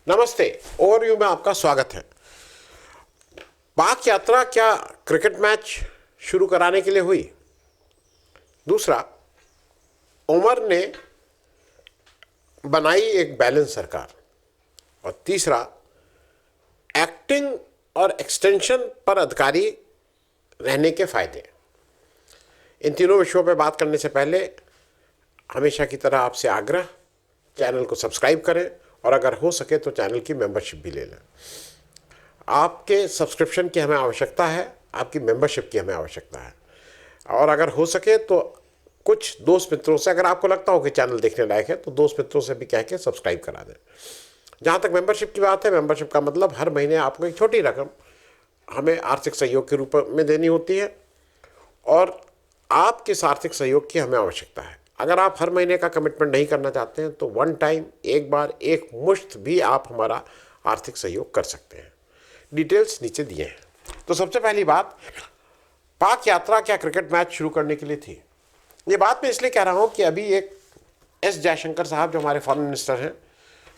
नमस्ते। ओवरव्यू में आपका स्वागत है। पाक यात्रा क्या क्रिकेट मैच शुरू कराने के लिए हुई? दूसरा, उमर ने बनाई एक बैलेंस सरकार। और तीसरा, एक्टिंग और एक्सटेंशन पर अधिकारी रहने के फायदे। इन तीनों विषयों पर बात करने से पहले हमेशा की तरह आपसे आग्रह, चैनल को सब्सक्राइब करें और अगर हो सके तो चैनल की मेंबरशिप भी ले लें। आपके सब्सक्रिप्शन की हमें आवश्यकता है, आपकी मेंबरशिप की हमें आवश्यकता है। और अगर हो सके तो कुछ दोस्त मित्रों से, अगर आपको लगता हो कि चैनल देखने लायक है, तो दोस्त मित्रों से भी कह के सब्सक्राइब करा दें। जहाँ तक मेंबरशिप की बात है, मेंबरशिप का मतलब हर महीने आपको एक छोटी रकम हमें आर्थिक सहयोग के रूप में देनी होती है और आपके इस आर्थिक सहयोग की हमें आवश्यकता है। अगर आप हर महीने का कमिटमेंट नहीं करना चाहते हैं तो वन टाइम, एक बार, एक मुश्त भी आप हमारा आर्थिक सहयोग कर सकते हैं। डिटेल्स नीचे दिए हैं। तो सबसे पहली बात, पाक यात्रा क्या क्रिकेट मैच शुरू करने के लिए थी? ये बात मैं इसलिए कह रहा हूँ कि अभी एक एस जयशंकर साहब जो हमारे फॉरेन मिनिस्टर हैं,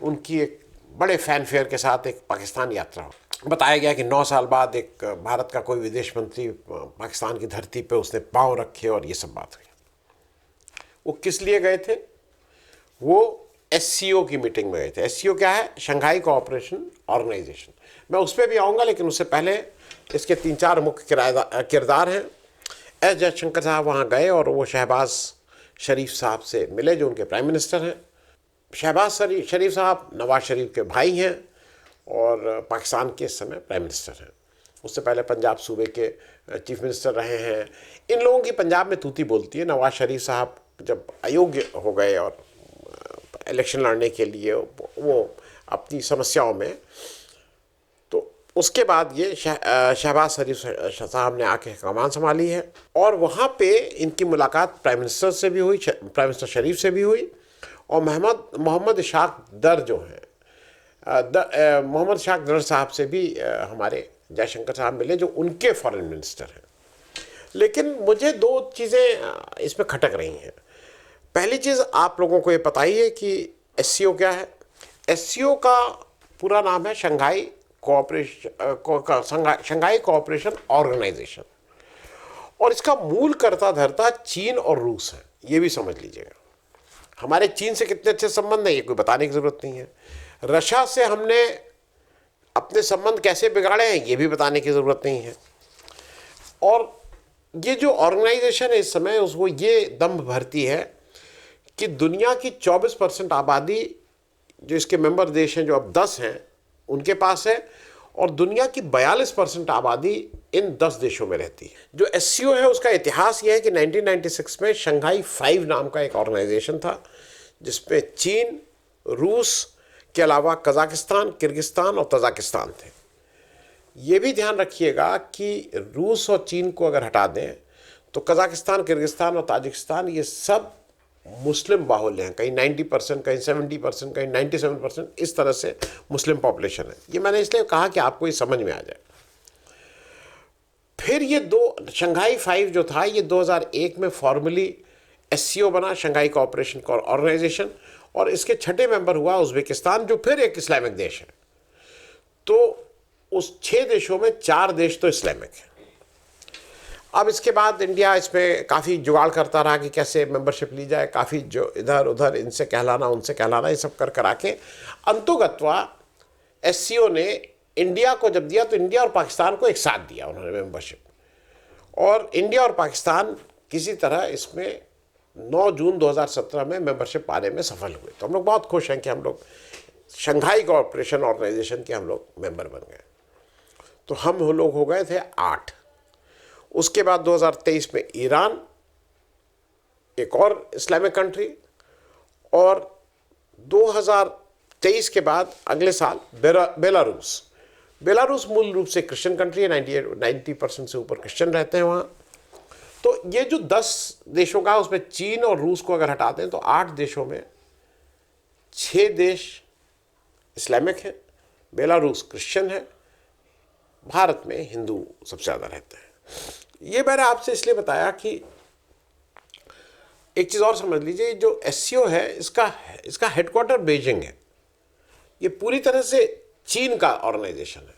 उनकी एक बड़े फैनफेयर के साथ एक पाकिस्तान यात्रा हो। बताया गया कि 9 साल बाद एक भारत का कोई विदेश मंत्री पाकिस्तान की धरती पे उसने पाँव रखे और ये सब बात हुई। वो किस लिए गए थे? वो एससीओ की मीटिंग में गए थे। एससीओ क्या है? Shanghai Cooperation Organisation. मैं उस पर भी आऊँगा, लेकिन उससे पहले इसके 3-4 मुख्य किरदार हैं। एस जयशंकर साहब वहाँ गए और वो शहबाज शरीफ साहब से मिले, जो उनके प्राइम मिनिस्टर हैं। शहबाज शरीफ साहब नवाज शरीफ के भाई हैं और पाकिस्तान के इस समय प्राइम मिनिस्टर हैं। उससे पहले पंजाब सूबे के चीफ मिनिस्टर रहे हैं। इन लोगों की पंजाब में तूती बोलती है। नवाज शरीफ साहब जब अयोग्य हो गए और इलेक्शन लड़ने के लिए वो अपनी समस्याओं में, तो उसके बाद ये शहबाज शरीफ साहब ने आके कमान संभाली है और वहाँ पे इनकी मुलाकात प्राइम मिनिस्टर से भी हुई, प्राइम मिनिस्टर शरीफ से भी हुई। और मोहम्मद इशाक दर जो हैं, मोहम्मद इशाक दर साहब से भी हमारे जयशंकर साहब मिले, जो उनके फॉरेन मिनिस्टर हैं। लेकिन मुझे 2 चीज़ें इसमें खटक रही हैं। पहली चीज़, आप लोगों को ये पता ही है कि एससीओ क्या है। एससीओ का पूरा नाम है शंघाई कोऑपरेशन ऑर्गेनाइजेशन, और इसका मूल कर्ता धर्ता चीन और रूस है। ये भी समझ लीजिएगा। हमारे चीन से कितने अच्छे संबंध हैं ये कोई बताने की ज़रूरत नहीं है। रशिया से हमने अपने संबंध कैसे बिगाड़े हैं ये भी बताने की ज़रूरत नहीं है। और ये जो ऑर्गेनाइजेशन है इस समय, उसको ये दम्भ भरती है कि दुनिया की 24% आबादी जो इसके मेंबर देश हैं, जो अब 10 हैं, उनके पास है, और दुनिया की 42% आबादी इन 10 देशों में रहती है। जो एससीओ है उसका इतिहास यह है कि 1996 में शंघाई 5 नाम का एक ऑर्गेनाइजेशन था, जिसमें चीन, रूस के अलावा कजाकिस्तान, किर्गिस्तान और तजाकिस्तान थे। ये भी ध्यान रखिएगा कि रूस और चीन को अगर हटा दें तो कजाकिस्तान, किर्गिस्तान और ताजिकिस्तान ये सब मुस्लिम बाहुल्य हैं। कहीं 90%, कहीं 70%, कहीं 97%, इस तरह से मुस्लिम पॉपुलेशन है। ये मैंने इसलिए कहा कि आपको ये समझ में आ जाए। फिर ये शंघाई 5 जो था, ये 2001 में फॉर्मली एससीओ बना, शंघाई कोऑपरेशन ऑर्गेनाइजेशन, और इसके 6ठे मेंबर हुआ उज्बेकिस्तान, जो फिर एक इस्लामिक देश है। तो उस 6 देशों में 4 देश तो इस्लामिक हैं। अब इसके बाद इंडिया इसमें काफ़ी जुगाड़ करता रहा कि कैसे मेंबरशिप ली जाए, काफ़ी जो इधर उधर इनसे कहलाना उनसे कहलाना, ये सब कर के अंतोगत्वा एससीओ ने इंडिया को जब दिया तो इंडिया और पाकिस्तान को एक साथ दिया उन्होंने मेंबरशिप, और इंडिया और पाकिस्तान किसी तरह इसमें 9 जून 2017 में मेंबरशिप पाने में सफल हुए। तो हम लोग बहुत खुश हैं कि हम लोग शंघाई कोऑपरेशन ऑर्गेनाइजेशन के हम लोग मेंबर बन गए। तो हम लोग हो गए थे 8। उसके बाद 2023 में ईरान, एक और इस्लामिक कंट्री, और 2023 के बाद अगले साल बेलारूस मूल रूप से क्रिश्चियन कंट्री है। 90% से ऊपर क्रिश्चियन रहते हैं वहाँ। तो ये जो 10 देशों का, उसमें चीन और रूस को अगर हटा दें तो 8 देशों में 6 देश इस्लामिक हैं, बेलारूस क्रिश्चियन है, भारत में हिंदू सबसे ज़्यादा रहते हैं। ये मैंने आपसे इसलिए बताया कि एक चीज़ और समझ लीजिए, जो एससीओ है इसका हेडक्वार्टर बीजिंग है। ये पूरी तरह से चीन का ऑर्गेनाइजेशन है।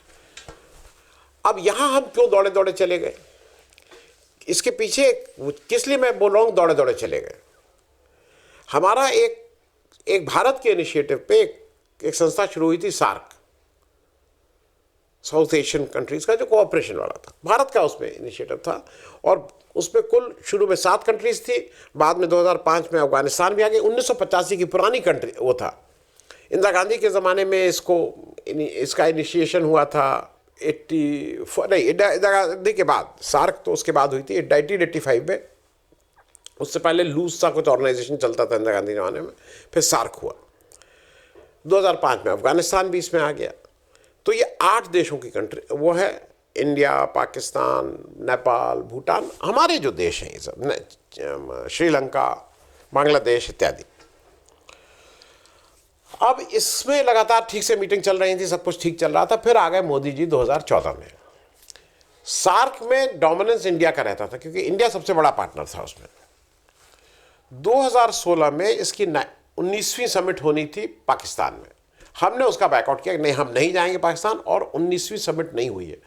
अब यहां हम क्यों दौड़े दौड़े चले गए, इसके पीछे किस लिए मैं बोल रहा हूं दौड़े दौड़े चले गए। हमारा एक भारत के इनिशिएटिव पे एक संस्था शुरू हुई थी, सार्क, साउथ एशियन कंट्रीज का जो कोऑपरेशन वाला था, भारत का उसमें इनिशिएटिव था। और उसमें कुल शुरू में 7 कंट्रीज थी, बाद में 2005 में अफगानिस्तान भी आ गई। 1985 की पुरानी कंट्री वो था। इंदिरा गांधी के ज़माने में इसका इनिशिएशन हुआ था 80 नहीं, इंदिरा गांधी के बाद, सार्क तो उसके बाद हुई थी 1985 में। उससे पहले लूज सा कुछ ऑर्गेनाइजेशन चलता था इंदिरा गांधी के ज़माने में, फिर सार्क हुआ। 2005 में अफगानिस्तान भी इसमें आ गया। तो ये 8 देशों की कंट्री वो है, इंडिया, पाकिस्तान, नेपाल, भूटान, हमारे जो देश हैं ये सब, श्रीलंका, बांग्लादेश इत्यादि। अब इसमें लगातार ठीक से मीटिंग चल रही थी, सब कुछ ठीक चल रहा था। फिर आ गए मोदी जी 2014 में। सार्क में डोमिनेंस इंडिया का रहता था क्योंकि इंडिया सबसे बड़ा पार्टनर था उसमें। 2016 में इसकी 19वीं समिट होनी थी पाकिस्तान में। हमने उसका बैकआउट किया कि नहीं, हम नहीं जाएंगे पाकिस्तान, और 19वीं समिट नहीं हुई है,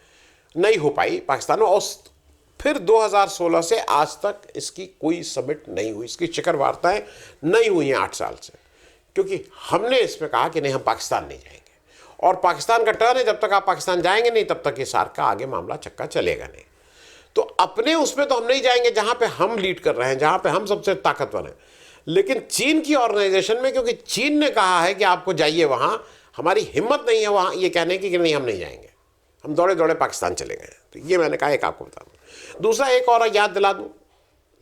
नहीं हो पाई पाकिस्तान में। और फिर 2016 से आज तक इसकी कोई समिट नहीं हुई, इसकी शिखर वार्ताएं नहीं हुई हैं 8 साल से, क्योंकि हमने इसमें कहा कि नहीं, हम पाकिस्तान नहीं जाएंगे। और पाकिस्तान का टर्न है, जब तक आप पाकिस्तान जाएंगे नहीं तब तक ये सार्क का आगे मामला चक्का चलेगा नहीं। तो अपने उसमें तो हम नहीं जाएंगे जहां पे हम लीड कर रहे हैं, जहां पे हम सबसे ताकतवर हैं। लेकिन चीन की ऑर्गेनाइजेशन में, क्योंकि चीन ने कहा है कि आपको जाइए वहां, हमारी हिम्मत नहीं है वहां ये कहने की कि नहीं हम नहीं जाएंगे, हम दौड़े दौड़े पाकिस्तान चले गए। तो ये मैंने कहा, एक आपको बता दूं। दूसरा एक और याद दिला दूं,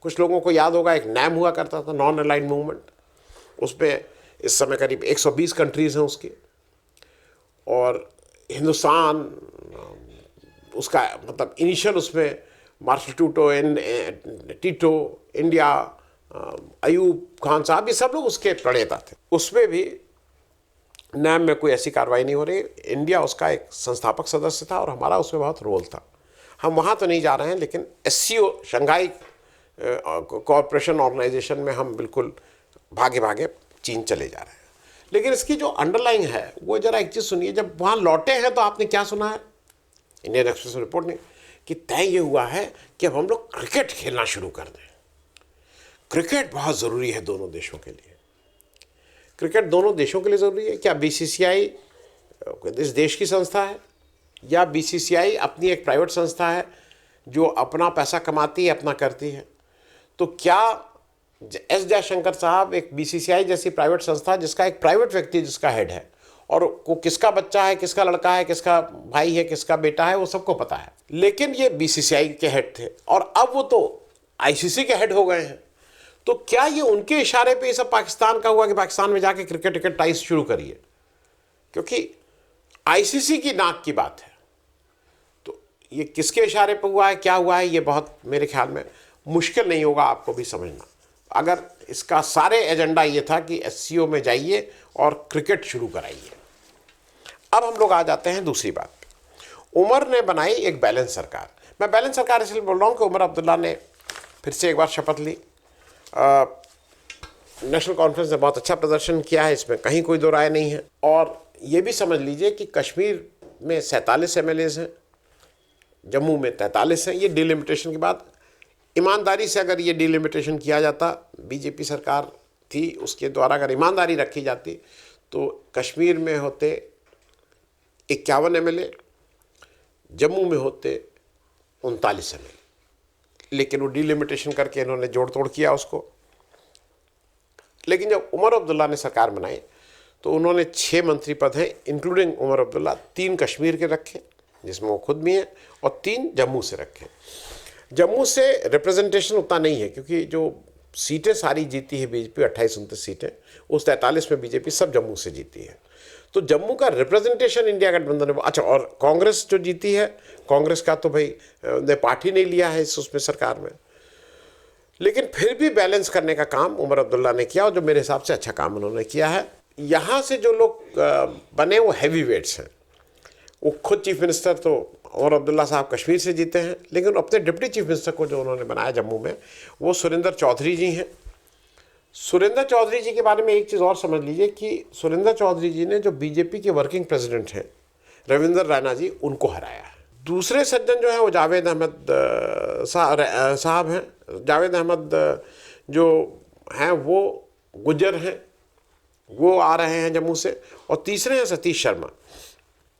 कुछ लोगों को याद होगा, एक नैम हुआ करता था, नॉन अलाइंड मूवमेंट। उसमें इस समय करीब 120 कंट्रीज हैं उसकी, और हिंदुस्तान उसका मतलब इनिशियल उसमें Marshal Tito, India, Ayub Khan साहब, ये सब लोग उसके प्रणेता थे। उसमें भी नैम में कोई ऐसी कार्रवाई नहीं हो रही। इंडिया उसका एक संस्थापक सदस्य था और हमारा उसमें बहुत रोल था। हम वहाँ तो नहीं जा रहे हैं, लेकिन SCO शंघाई कोऑपरेशन ऑर्गेनाइजेशन में हम बिल्कुल भागे भागे चीन चले जा रहे हैं। लेकिन इसकी जो अंडरलाइंग है वो जरा एक चीज़ सुनिए। जब वहाँ लौटे हैं तो आपने क्या सुना है, इंडियन एक्सप्रेस रिपोर्ट ने, कि तय ये हुआ है कि अब हम लोग क्रिकेट खेलना शुरू कर दें। क्रिकेट बहुत ज़रूरी है दोनों देशों के लिए। क्रिकेट दोनों देशों के लिए ज़रूरी है। क्या BCCI इस देश की संस्था है, या BCCI अपनी एक प्राइवेट संस्था है जो अपना पैसा कमाती है, अपना करती है? तो क्या S जयशंकर साहब एक BCCI जैसी प्राइवेट संस्था, जिसका एक प्राइवेट व्यक्ति जिसका हेड है, और वो किसका बच्चा है, किसका लड़का है, किसका भाई है, किसका बेटा है, वो सबको पता है। लेकिन ये BCCI के हेड थे और अब वो तो ICC के हेड हो गए हैं। तो क्या ये उनके इशारे पे ये सब पाकिस्तान का हुआ कि पाकिस्तान में जाके क्रिकेट टाइज शुरू करिए? क्योंकि ICC की नाक की बात है। तो ये किसके इशारे पे हुआ है, क्या हुआ है, ये बहुत मेरे ख्याल में मुश्किल नहीं होगा आपको भी समझना। अगर इसका सारे एजेंडा ये था कि SCO में जाइए और क्रिकेट शुरू कराइए। अब हम लोग आ जाते हैं दूसरी बात पे। उमर ने बनाई एक बैलेंस सरकार। मैं बैलेंस सरकार इसलिए बोल रहा हूँ कि उमर अब्दुल्ला ने फिर से एक बार शपथ ली। नेशनल कॉन्फ्रेंस ने बहुत अच्छा प्रदर्शन किया है, इसमें कहीं कोई दो राय नहीं है। और ये भी समझ लीजिए कि कश्मीर में 47 MLAs हैं, जम्मू में 43 हैं। ये डिलिमिटेशन के बाद, ईमानदारी से अगर ये डिलिमिटेशन किया जाता, बीजेपी सरकार थी उसके द्वारा अगर ईमानदारी रखी जाती, तो कश्मीर में होते 51 MLA, जम्मू में होते 39 MLA। लेकिन वो डिलिमिटेशन करके इन्होंने जोड़ तोड़ किया उसको। लेकिन जब उमर अब्दुल्ला ने सरकार बनाई तो उन्होंने 6 मंत्री पद हैं, इंक्लूडिंग उमर अब्दुल्ला, 3 कश्मीर के रखे जिसमें वो खुद भी हैं, और 3 जम्मू से रखे। जम्मू से रिप्रेजेंटेशन उतना नहीं है क्योंकि जो सीटें सारी जीती है बीजेपी, 28-29 सीटें, उस 43 में बीजेपी सब जम्मू से जीती है। तो जम्मू का रिप्रेजेंटेशन इंडिया गठबंधन में अच्छा। और कांग्रेस जो जीती है, कांग्रेस का तो भाई ने पार्टी नहीं लिया है उसमें सरकार में। लेकिन फिर भी बैलेंस करने का काम उमर अब्दुल्ला ने किया, और जो मेरे हिसाब से अच्छा काम उन्होंने किया है। यहाँ से जो लोग बने वो हैवी वेट्स हैं। वो खुद चीफ मिनिस्टर तो उमर अब्दुल्ला साहब कश्मीर से जीते हैं, लेकिन अपने डिप्टी चीफ मिनिस्टर को जो उन्होंने बनाया जम्मू में, वो सुरेंद्र चौधरी जी हैं। सुरेंद्र चौधरी जी के बारे में एक चीज़ और समझ लीजिए कि सुरेंद्र चौधरी जी ने जो बीजेपी के वर्किंग प्रेसिडेंट हैं रविंदर रैना जी, उनको हराया है। दूसरे सज्जन जो हैं वो जावेद अहमद साहब हैं। जावेद अहमद जो हैं वो गुज्जर हैं, वो आ रहे हैं जम्मू से। और तीसरे हैं सतीश शर्मा।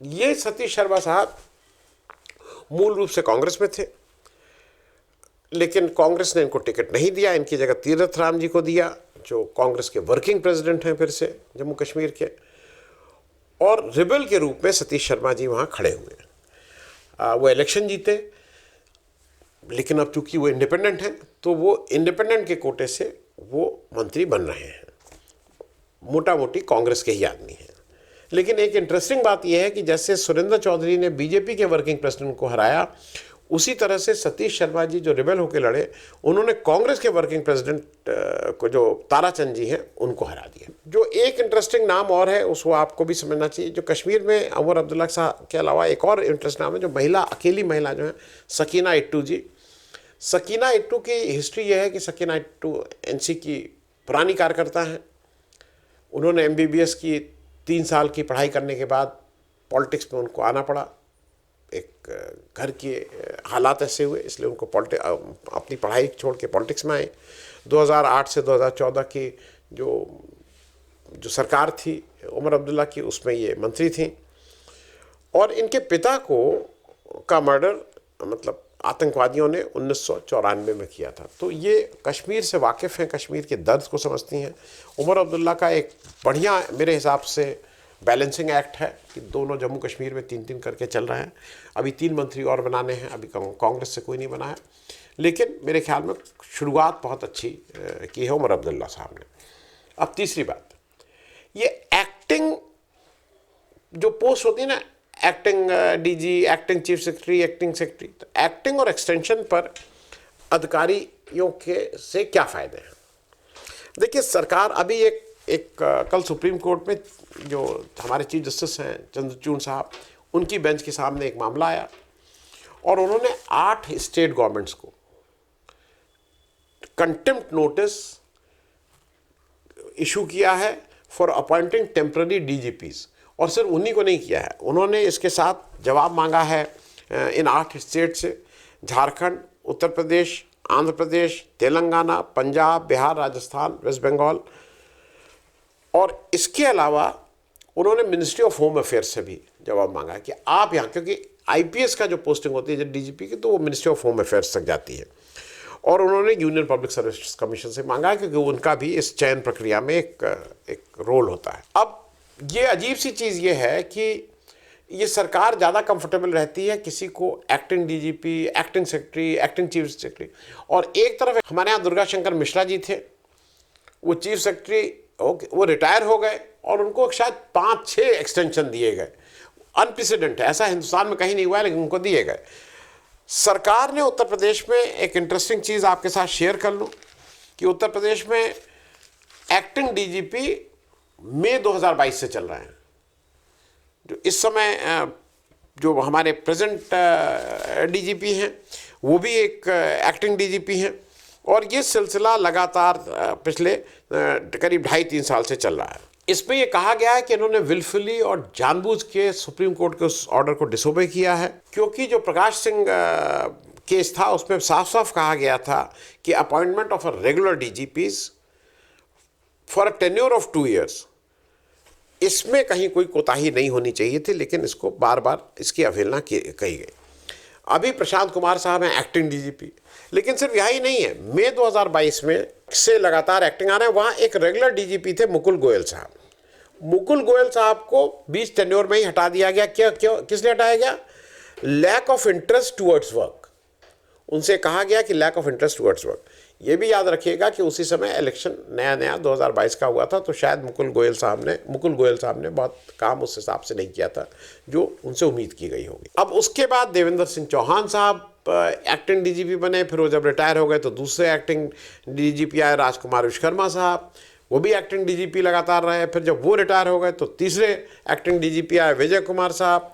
ये सतीश शर्मा साहब मूल रूप से कांग्रेस में थे, लेकिन कांग्रेस ने इनको टिकट नहीं दिया। इनकी जगह तीरथ राम जी को दिया, जो कांग्रेस के वर्किंग प्रेसिडेंट हैं फिर से जम्मू कश्मीर के। और रिबल के रूप में सतीश शर्मा जी वहाँ खड़े हुए हैं। वो इलेक्शन जीते, लेकिन अब चूंकि वो इंडिपेंडेंट हैं तो वो इंडिपेंडेंट के कोटे से वो मंत्री बन रहे हैं। मोटा मोटी कांग्रेस के ही आदमी हैं। लेकिन एक इंटरेस्टिंग बात यह है कि जैसे सुरेंद्र चौधरी ने बीजेपी के वर्किंग प्रेसिडेंट को हराया, उसी तरह से सतीश शर्मा जी जो रिबेल होकर लड़े, उन्होंने कांग्रेस के वर्किंग प्रेसिडेंट को जो ताराचंद जी हैं उनको हरा दिया। जो एक इंटरेस्टिंग नाम और है उसको आपको भी समझना चाहिए। जो कश्मीर में उमर अब्दुल्ला साहब के अलावा एक और इंटरेस्ट नाम है, जो महिला, अकेली महिला जो है, सकीना इट्टू जी। सकीना इट्टू की हिस्ट्री यह है कि सकीना इट्टू एनसी की पुरानी कार्यकर्ता हैं। उन्होंने एमबीबीएस की 3 साल की पढ़ाई करने के बाद पॉलिटिक्स में उनको आना पड़ा। एक घर के हालात ऐसे हुए, इसलिए उनको अपनी पढ़ाई छोड़ के पॉलिटिक्स में आए। 2008 से 2014 की जो सरकार थी उमर अब्दुल्ला की, उसमें ये मंत्री थी। और इनके पिता का मर्डर मतलब आतंकवादियों ने 1994 में किया था। तो ये कश्मीर से वाकिफ़ हैं, कश्मीर के दर्द को समझती हैं। उमर अब्दुल्ला का एक बढ़िया मेरे हिसाब से बैलेंसिंग एक्ट है कि दोनों जम्मू कश्मीर में 3-3 करके चल रहे हैं। अभी 3 मंत्री और बनाने हैं, अभी कांग्रेस से कोई नहीं बना है, लेकिन मेरे ख्याल में शुरुआत बहुत अच्छी की है उमर अब्दुल्ला साहब ने। अब तीसरी बात, ये एक्टिंग जो पोस्ट होती है ना, acting DG, acting chief secretary, acting secretary, तो एक्टिंग और एक्सटेंशन पर अधिकारियों के से क्या फ़ायदे हैं? देखिए, सरकार अभी एक कल सुप्रीम कोर्ट में जो हमारे चीफ जस्टिस हैं चंद्रचूड़ साहब, उनकी बेंच के सामने एक मामला आया और उन्होंने 8 स्टेट गवर्नमेंट्स को कंटेम्प्ट नोटिस इशू किया है फॉर अपॉइंटिंग टेम्पररी डीजीपीज। और सिर्फ उन्हीं को नहीं किया है, उन्होंने इसके साथ जवाब मांगा है इन 8 स्टेट से, झारखंड, उत्तर प्रदेश, आंध्र प्रदेश, तेलंगाना, पंजाब, बिहार, राजस्थान, वेस्ट बंगाल। और इसके अलावा उन्होंने मिनिस्ट्री ऑफ होम अफेयर्स से भी जवाब मांगा है कि आप यहाँ, क्योंकि आईपीएस का जो पोस्टिंग होती है डीजीपी की, तो वो मिनिस्ट्री ऑफ होम अफेयर्स तक जाती है। और उन्होंने यूनियन पब्लिक सर्विस कमीशन से मांगा है, क्योंकि उनका भी इस चयन प्रक्रिया में एक रोल होता है। अब ये अजीब सी चीज़ ये है कि ये सरकार ज़्यादा कंफर्टेबल रहती है किसी को acting DGP, acting secretary, acting chief secretary. और एक तरफ हमारे यहाँ दुर्गा शंकर मिश्रा जी थे, वो चीफ सेक्रेटरी, वो रिटायर हो गए और उनको शायद 5-6 एक्सटेंशन दिए गए। अनप्रेसिडेंट है, ऐसा हिंदुस्तान में कहीं नहीं हुआ है, लेकिन उनको दिए गए। सरकार ने उत्तर प्रदेश में एक इंटरेस्टिंग चीज़ आपके साथ शेयर कर लूँ कि उत्तर प्रदेश में एक्टिंग डीजीपी मई 2022 से चल रहे हैं। जो इस समय जो हमारे प्रेजेंट डीजीपी हैं वो भी एक एक्टिंग डीजीपी हैं। और ये सिलसिला लगातार पिछले करीब 2.5-3 साल से चल रहा है। इसमें ये कहा गया है कि इन्होंने विलफुली और जानबूझ के सुप्रीम कोर्ट के उस ऑर्डर को डिसोबे किया है, क्योंकि जो प्रकाश सिंह केस था उसमें साफ साफ कहा गया था कि appointment of a regular DGPs for a tenure of 2 years, इसमें कहीं कोई कोताही नहीं होनी चाहिए थी, लेकिन इसको बार बार इसकी अवहेलना कही गई। अभी प्रशांत कुमार साहब हैं एक्टिंग डीजीपी, लेकिन सिर्फ यही नहीं है, मई 2022 में से लगातार एक्टिंग आ रहे हैं। वहाँ एक रेगुलर डीजीपी थे मुकुल गोयल साहब। मुकुल गोयल साहब को 20 टेन्योर में ही हटा दिया गया। क्यों किस लिए हटाया गया? Lack of interest towards work. उनसे कहा गया कि lack of interest towards work. ये भी याद रखिएगा कि उसी समय इलेक्शन नया 2022 का हुआ था, तो शायद मुकुल गोयल साहब ने बहुत काम उस हिसाब से नहीं किया था जो उनसे उम्मीद की गई होगी। अब उसके बाद देवेंद्र सिंह चौहान साहब एक्टिंग डीजीपी बने, फिर वो जब रिटायर हो गए तो दूसरे एक्टिंग डीजीपी आए राजकुमार विश्वकर्मा साहब, वो भी एक्टिंग डीजीपी लगातार रहे। फिर जब वो रिटायर हो गए तो तीसरे एक्टिंग डीजीपी आए विजय कुमार साहब,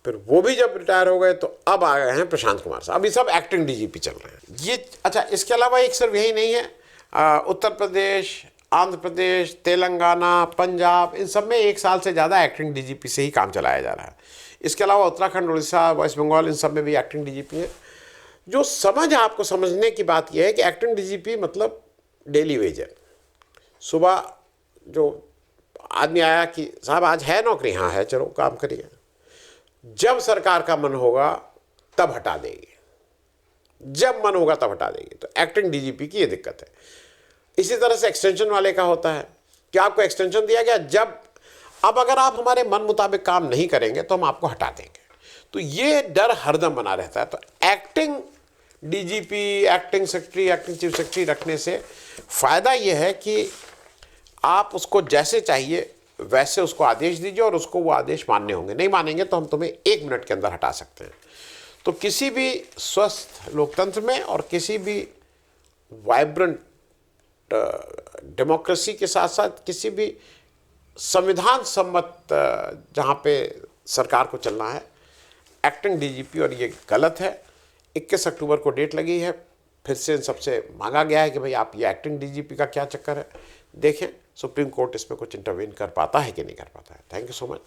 फिर वो भी जब रिटायर हो गए तो अब आ गए हैं प्रशांत कुमार साहब। अभी सब एक्टिंग डीजीपी चल रहे हैं ये। अच्छा, इसके अलावा एक सिर्फ यही नहीं है, उत्तर प्रदेश, आंध्र प्रदेश, तेलंगाना, पंजाब, इन सब में 1 साल से ज़्यादा एक्टिंग डीजीपी से ही काम चलाया जा रहा है। इसके अलावा उत्तराखंड, उड़ीसा, वेस्ट बंगाल, इन सब में भी एक्टिंग डीजीपी है। जो आपको समझने की बात यह है कि एक्टिंग डीजीपी मतलब डेली वेज है। सुबह जो आदमी आया कि साहब आज है नौकरी, हाँ है, चलो काम करिए। जब सरकार का मन होगा तब हटा देगी, जब मन होगा तब हटा देगी। तो एक्टिंग डीजीपी की ये दिक्कत है। इसी तरह से एक्सटेंशन वाले का होता है कि आपको एक्सटेंशन दिया गया, जब अब अगर आप हमारे मन मुताबिक काम नहीं करेंगे तो हम आपको हटा देंगे। तो ये डर हरदम बना रहता है। तो acting DGP, acting secretary, acting chief secretary रखने से फ़ायदा ये है कि आप उसको जैसे चाहिए वैसे उसको आदेश दीजिए और उसको वो आदेश मानने होंगे। नहीं मानेंगे तो हम तुम्हें 1 मिनट के अंदर हटा सकते हैं। तो किसी भी स्वस्थ लोकतंत्र में और किसी भी वाइब्रेंट डेमोक्रेसी के साथ साथ किसी भी संविधान सम्मत जहाँ पे सरकार को चलना है, एक्टिंग डीजीपी, और ये गलत है। 21 अक्टूबर को डेट लगी है, फिर से इन सबसे मांगा गया है कि भाई आप ये एक्टिंग डीजीपी का क्या चक्कर है, देखें सुप्रीम कोर्ट इसमें कुछ इंटरवीन कर पाता है कि नहीं कर पाता है। Thank you so much.